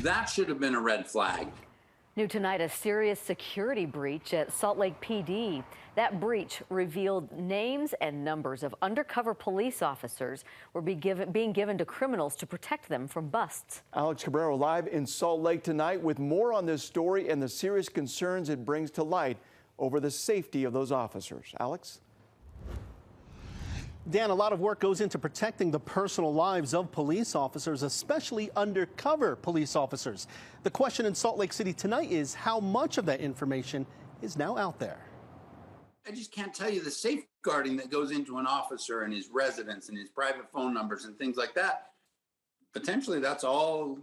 That should have been a red flag. New tonight, a serious security breach at Salt Lake PD. That breach revealed names and numbers of undercover police officers were being given to criminals to protect them from busts. Alex Cabrera live in Salt Lake tonight with more on this story and the serious concerns it brings to light over the safety of those officers. Alex? Dan, a lot of work goes into protecting the personal lives of police officers, especially undercover police officers. The question in Salt Lake City tonight is how much of that information is now out there? I just can't tell you the safeguarding that goes into an officer and his residence and his private phone numbers and things like that. Potentially, that's all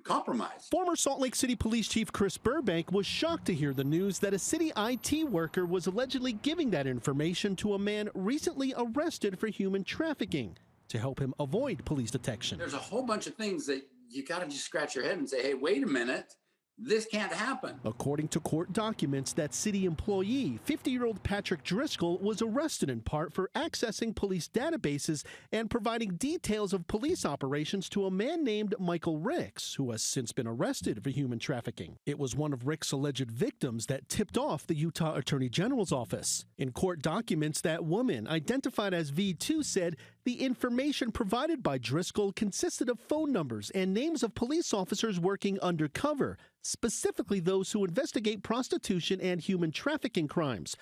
compromised. Former Salt Lake City Police Chief Chris Burbank was shocked to hear the news that a city IT worker was allegedly giving that information to a man recently arrested for human trafficking to help him avoid police detection. There's a whole bunch of things that you got to just scratch your head and say, hey, wait a minute. This can't happen. According to court documents, that city employee, 50-year-old Patrick Driscoll, was arrested in part for accessing police databases and providing details of police operations to a man named Michael Ricks, who has since been arrested for human trafficking. It was one of Ricks' alleged victims that tipped off the Utah Attorney General's office. In court documents, that woman, identified as V2, said the information provided by Driscoll consisted of phone numbers and names of police officers working undercover, specifically those who investigate prostitution and human trafficking crimes.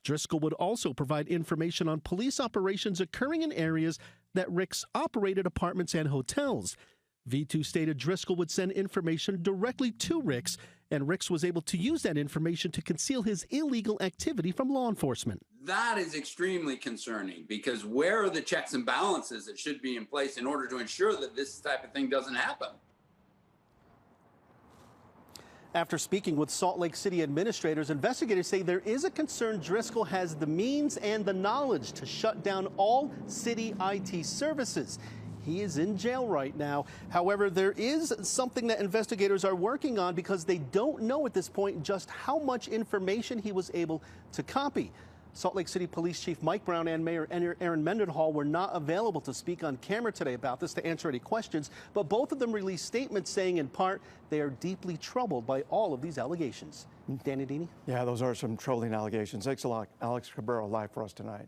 Driscoll would also provide information on police operations occurring in areas that Ricks operated apartments and hotels. V2 stated Driscoll would send information directly to Ricks, and Ricks was able to use that information to conceal his illegal activity from law enforcement. That is extremely concerning, because where are the checks and balances that should be in place in order to ensure that this type of thing doesn't happen? After speaking with Salt Lake City administrators, investigators say there is a concern Driscoll has the means and the knowledge to shut down all city IT services. He is in jail right now. However, there is something that investigators are working on because they don't know at this point just how much information he was able to copy. Salt Lake City Police Chief Mike Brown and Mayor Aaron Mendenhall were not available to speak on camera today about this to answer any questions, but both of them released statements saying in part they are deeply troubled by all of these allegations. Danny Dini? Yeah, those are some troubling allegations. Thanks a lot, Alex Cabrera, live for us tonight.